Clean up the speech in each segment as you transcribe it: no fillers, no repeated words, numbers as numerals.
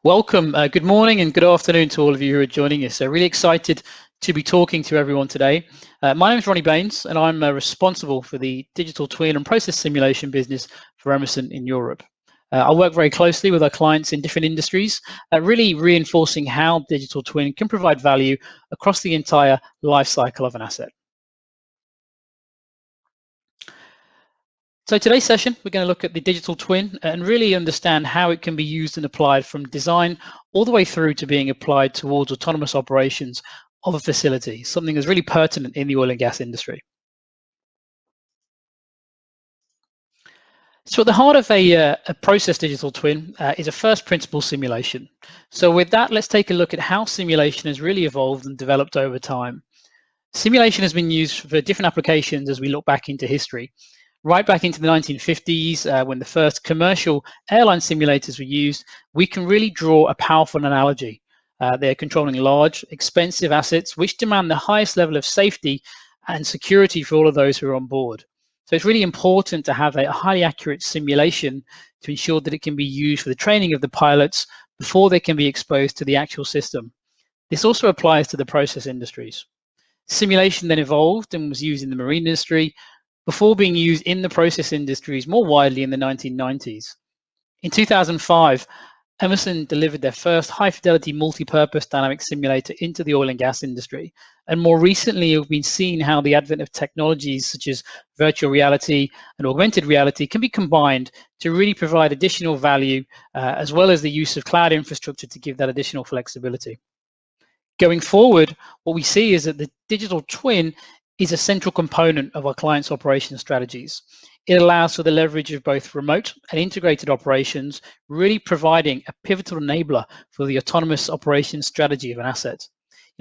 Welcome, good morning and good afternoon to all of you who are joining us. So really excited to be talking to everyone today. My name is Ronnie Bains and I'm responsible for the digital twin and process simulation business for Emerson in Europe. I work very closely with our clients in different industries, really reinforcing how digital twin can provide value across the entire life cycle of an asset. So today's session, we're going to look at the digital twin and really understand how it can be used and applied from design all the way through to being applied towards autonomous operations of a facility, something that's really pertinent in the oil and gas industry. So at the heart of a process digital twin is a first principle simulation. So with that, let's take a look at how simulation has really evolved and developed over time. Simulation has been used for different applications as we look back into history. Right back into the 1950s, when the first commercial airline simulators were used, we can really draw a powerful analogy. They're controlling large, expensive assets which demand the highest level of safety and security for all of those who are on board. So it's really important to have a highly accurate simulation to ensure that it can be used for the training of the pilots before they can be exposed to the actual system. This also applies to the process industries. Simulation then evolved and was used in the marine industry before being used in the process industries more widely in the 1990s. In 2005, Emerson delivered their first high-fidelity multi-purpose dynamic simulator into the oil and gas industry. And more recently, we've been seeing how the advent of technologies such as virtual reality and augmented reality can be combined to really provide additional value, as well as the use of cloud infrastructure to give that additional flexibility. Going forward, what we see is that the digital twin is a central component of our clients' operation strategies. It allows for the leverage of both remote and integrated operations, really providing a pivotal enabler for the autonomous operations strategy of an asset.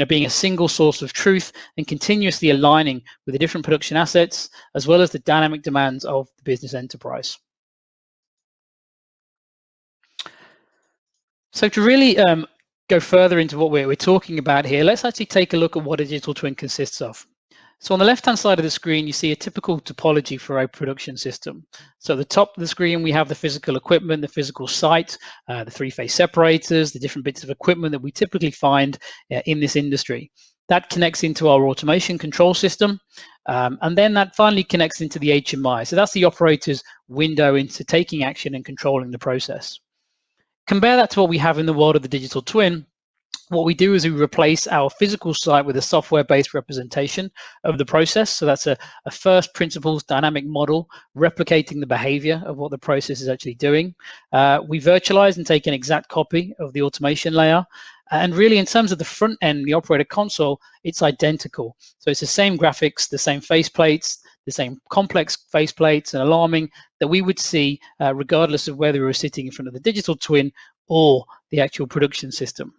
Being a single source of truth and continuously aligning with the different production assets, as well as the dynamic demands of the business enterprise. So to really go further into what we're talking about here, let's actually take a look at what a digital twin consists of. So on the left-hand side of the screen, you see a typical topology for a production system. So at the top of the screen, we have the physical equipment, the physical site, the three-phase separators, the different bits of equipment that we typically find in this industry. That connects into our automation control system, and then that finally connects into the HMI. So that's the operator's window into taking action and controlling the process. Compare that to what we have in the world of the digital twin. What we do is we replace our physical site with a software-based representation of the process. So that's a first principles dynamic model replicating the behavior of what the process is actually doing. We virtualize and take an exact copy of the automation layer. And really, in terms of the front end, the operator console, it's identical. So it's the same graphics, the same faceplates, the same complex faceplates and alarming that we would see regardless of whether we were sitting in front of the digital twin or the actual production system.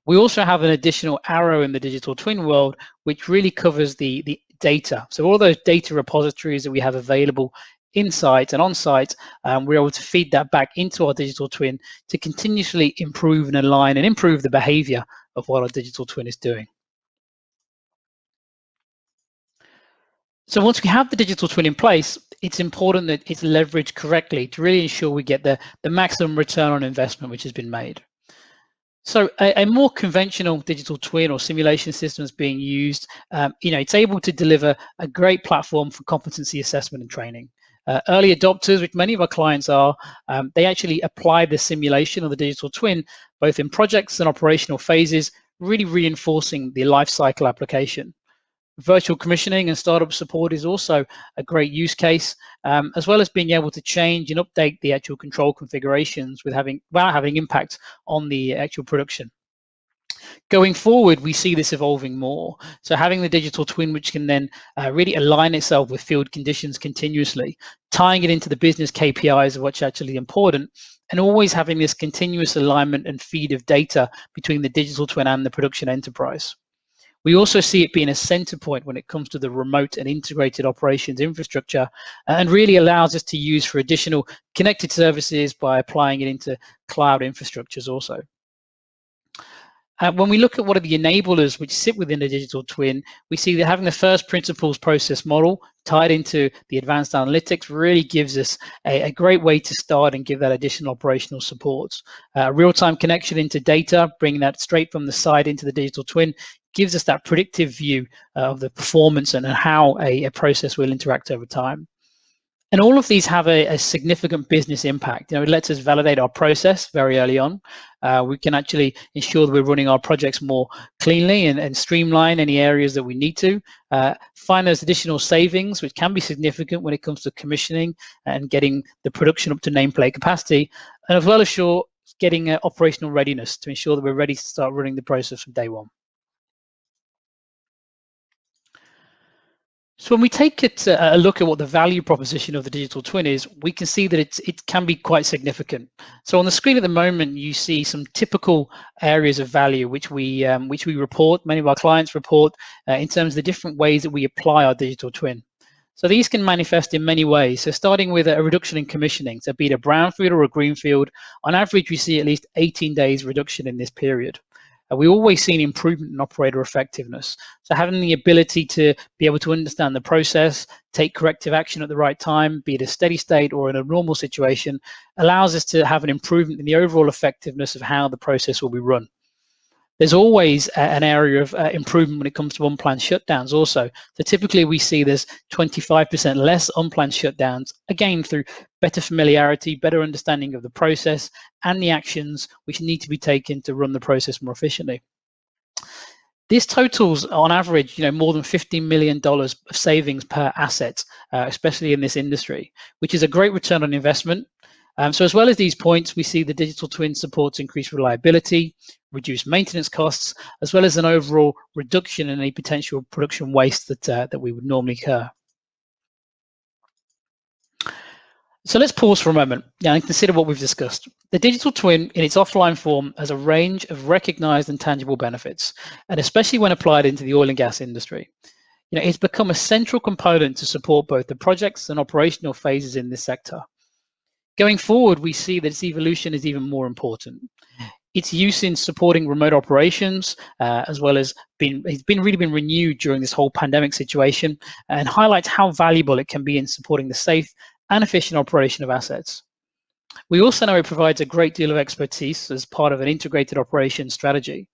We also have an additional arrow in the digital twin world, which really covers the data. So all those data repositories that we have available in-site and on-site, we're able to feed that back into our digital twin to continuously improve and align and improve the behavior of what our digital twin is doing. So once we have the digital twin in place, it's important that it's leveraged correctly to really ensure we get the maximum return on investment which has been made. So a more conventional digital twin or simulation system is being used. It's able to deliver a great platform for competency assessment and training. Early adopters, which many of our clients are, they actually apply the simulation of the digital twin, both in projects and operational phases, really reinforcing the life cycle application. Virtual commissioning and startup support is also a great use case, as well as being able to change and update the actual control configurations without having impact on the actual production. Going forward, we see this evolving more. So having the digital twin, which can then really align itself with field conditions continuously, tying it into the business KPIs of what's actually important, and always having this continuous alignment and feed of data between the digital twin and the production enterprise. We also see it being a center point when it comes to the remote and integrated operations infrastructure, and really allows us to use for additional connected services by applying it into cloud infrastructures also. When we look at what are the enablers which sit within the digital twin, we see that having the first principles process model tied into the advanced analytics really gives us a great way to start and give that additional operational support. Real-time connection into data, bringing that straight from the side into the digital twin, gives us that predictive view of the performance and how a process will interact over time. And all of these have a significant business impact. It lets us validate our process very early on. We can actually ensure that we're running our projects more cleanly and streamline any areas that we need to. Find those additional savings, which can be significant when it comes to commissioning and getting the production up to nameplate capacity, and as well as getting operational readiness to ensure that we're ready to start running the process from day one. So when we take a look at what the value proposition of the digital twin is, we can see that it can be quite significant. So on the screen at the moment, you see some typical areas of value which we report, many of our clients report, in terms of the different ways that we apply our digital twin. So these can manifest in many ways. So starting with a reduction in commissioning, so be it a brownfield or a greenfield, on average we see at least 18 days reduction in this period. We always see an improvement in operator effectiveness. So having the ability to be able to understand the process, take corrective action at the right time, be it a steady state or in a normal situation, allows us to have an improvement in the overall effectiveness of how the process will be run. There's always an area of improvement when it comes to unplanned shutdowns also. So typically we see there's 25% less unplanned shutdowns, again, through better familiarity, better understanding of the process and the actions which need to be taken to run the process more efficiently. This totals, on average, more than $15 million of savings per asset, especially in this industry, which is a great return on investment. So as well as these points, we see the digital twin supports increased reliability, reduced maintenance costs, as well as an overall reduction in any potential production waste that we would normally incur. So let's pause for a moment and consider what we've discussed. The digital twin in its offline form has a range of recognized and tangible benefits, and especially when applied into the oil and gas industry. It's become a central component to support both the projects and operational phases in this sector. Going forward, we see that its evolution is even more important. Its use in supporting remote operations, as well as it's really been renewed during this whole pandemic situation, and highlights how valuable it can be in supporting the safe and efficient operation of assets. We also know it provides a great deal of expertise as part of an integrated operations strategy.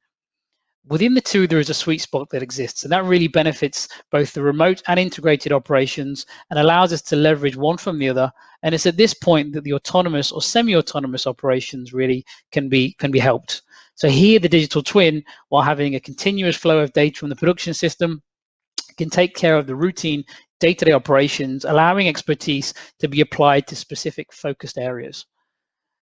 Within the two, there is a sweet spot that exists, and that really benefits both the remote and integrated operations and allows us to leverage one from the other. And it's at this point that the autonomous or semi-autonomous operations really can be helped. So here, the digital twin, while having a continuous flow of data from the production system, can take care of the routine day-to-day operations, allowing expertise to be applied to specific focused areas.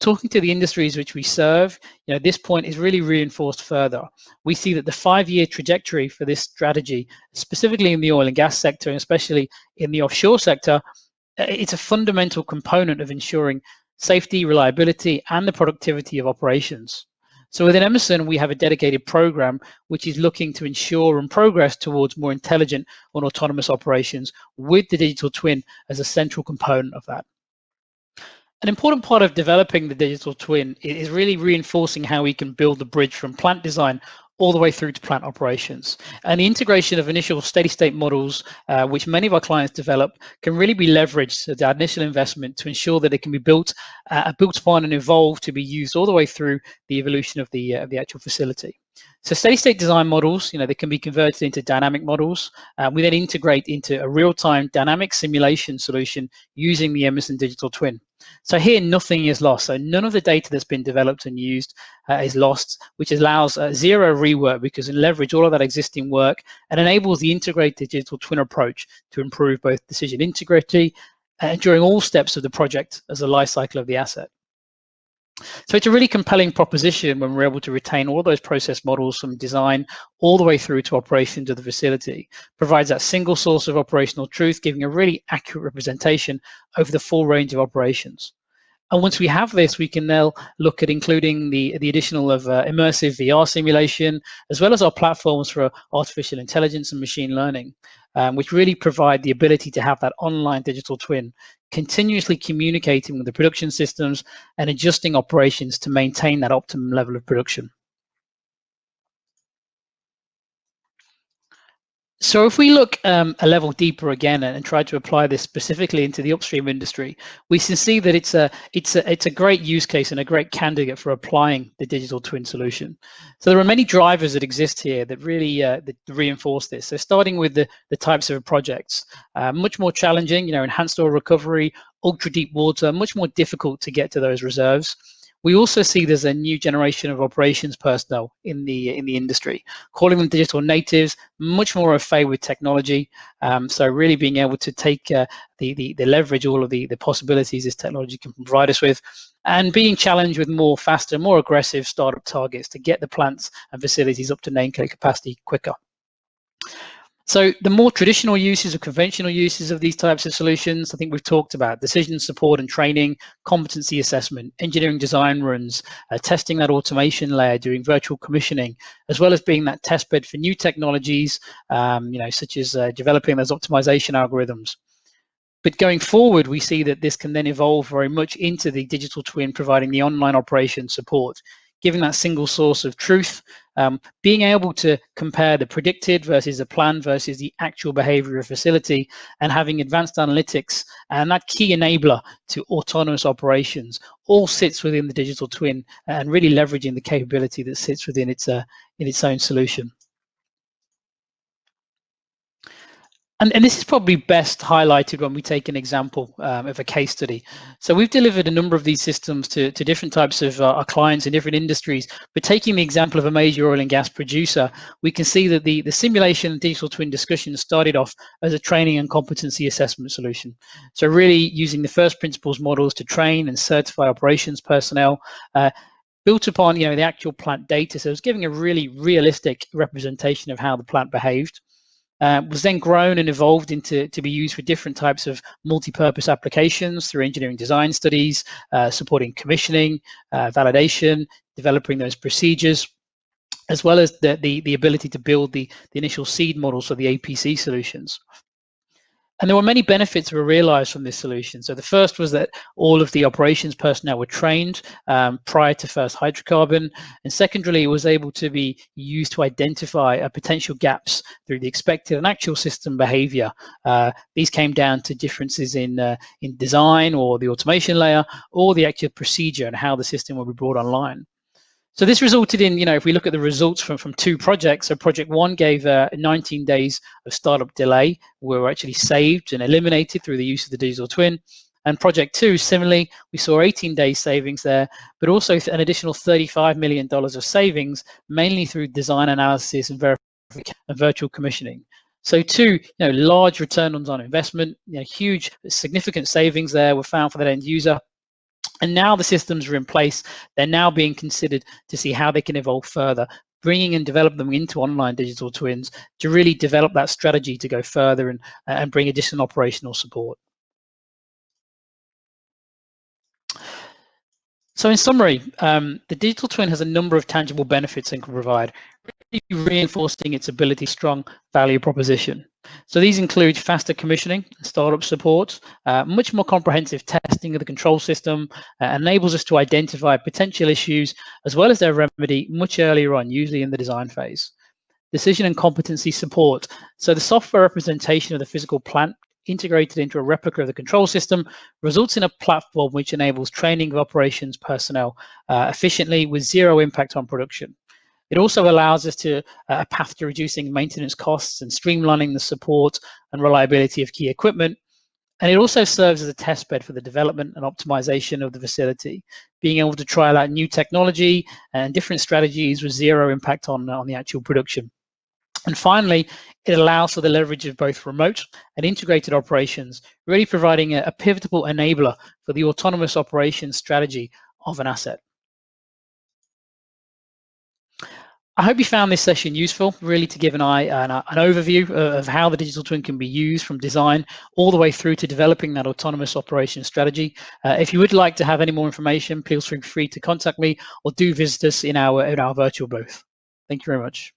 Talking to the industries which we serve, this point is really reinforced further. We see that the 5-year trajectory for this strategy, specifically in the oil and gas sector, and especially in the offshore sector, it's a fundamental component of ensuring safety, reliability, and the productivity of operations. So within Emerson, we have a dedicated program which is looking to ensure and progress towards more intelligent and autonomous operations with the digital twin as a central component of that. An important part of developing the digital twin is really reinforcing how we can build the bridge from plant design all the way through to plant operations. And the integration of initial steady state models, which many of our clients develop, can really be leveraged at the initial investment to ensure that it can be built upon and evolved to be used all the way through the evolution of the actual facility. So steady state design models, they can be converted into dynamic models. We then integrate into a real-time dynamic simulation solution using the Emerson digital twin. So here, nothing is lost. So none of the data that's been developed and used is lost, which allows zero rework because it leverages all of that existing work and enables the integrated digital twin approach to improve both decision integrity during all steps of the project as a life cycle of the asset. So it's a really compelling proposition when we're able to retain all those process models from design all the way through to operations of the facility. Provides that single source of operational truth, giving a really accurate representation over the full range of operations. And once we have this, we can now look at including the additional of immersive VR simulation, as well as our platforms for artificial intelligence and machine learning, which really provide the ability to have that online digital twin, continuously communicating with the production systems and adjusting operations to maintain that optimum level of production. So if we look a level deeper again and try to apply this specifically into the upstream industry, we can see that it's a great use case and a great candidate for applying the digital twin solution. So there are many drivers that exist here that really that reinforce this. So starting with the types of projects, much more challenging, enhanced oil recovery, ultra deep water, much more difficult to get to those reserves. We also see there's a new generation of operations personnel in the industry, calling them digital natives, much more au fait with technology. So really being able to take the leverage, all of the possibilities this technology can provide us with, and being challenged with more faster, more aggressive startup targets to get the plants and facilities up to nameplate capacity quicker. So the more traditional uses or conventional uses of these types of solutions, I think we've talked about decision support and training, competency assessment, engineering design runs, testing that automation layer, doing virtual commissioning, as well as being that test bed for new technologies, such as developing those optimization algorithms. But going forward, we see that this can then evolve very much into the digital twin, providing the online operation support, giving that single source of truth, being able to compare the predicted versus the plan versus the actual behavior of facility, and having advanced analytics and that key enabler to autonomous operations all sits within the digital twin and really leveraging the capability that sits within its own solution. And this is probably best highlighted when we take an example of a case study. So we've delivered a number of these systems to different types of our clients in different industries, but taking the example of a major oil and gas producer, we can see that the simulation and digital twin discussion started off as a training and competency assessment solution. So really using the first principles models to train and certify operations personnel, built upon the actual plant data. So it was giving a really realistic representation of how the plant behaved. Was then grown and evolved into to be used for different types of multi-purpose applications through engineering design studies, supporting commissioning, validation, developing those procedures, as well as the ability to build the initial seed models for the APC solutions. And there were many benefits that were realized from this solution. So the first was that all of the operations personnel were trained prior to first hydrocarbon. And secondarily, it was able to be used to identify potential gaps through the expected and actual system behavior. These came down to differences in design or the automation layer or the actual procedure and how the system will be brought online. So this resulted in, if we look at the results from two projects, so project one gave 19 days of startup delay, were actually saved and eliminated through the use of the digital twin. And project two, similarly, we saw 18 days savings there, but also an additional $35 million of savings, mainly through design analysis and verification and virtual commissioning. So two, large returns on investment, huge, significant savings there were found for that end user. And now the systems are in place. They're now being considered to see how they can evolve further, bringing and develop them into online digital twins to really develop that strategy to go further and bring additional operational support. So in summary, the digital twin has a number of tangible benefits and can provide, reinforcing its ability, strong value proposition. So these include faster commissioning, startup support, much more comprehensive testing of the control system, enables us to identify potential issues as well as their remedy much earlier on, usually in the design phase. Decision and competency support. So the software representation of the physical plant integrated into a replica of the control system results in a platform which enables training of operations personnel efficiently with zero impact on production. It also allows us to a path to reducing maintenance costs and streamlining the support and reliability of key equipment. And it also serves as a test bed for the development and optimization of the facility, being able to trial out new technology and different strategies with zero impact on the actual production. And finally, it allows for the leverage of both remote and integrated operations, really providing a pivotal enabler for the autonomous operations strategy of an asset. I hope you found this session useful, really to give an overview of how the digital twin can be used from design all the way through to developing that autonomous operations strategy. If you would like to have any more information, please feel free to contact me or do visit us in our virtual booth. Thank you very much.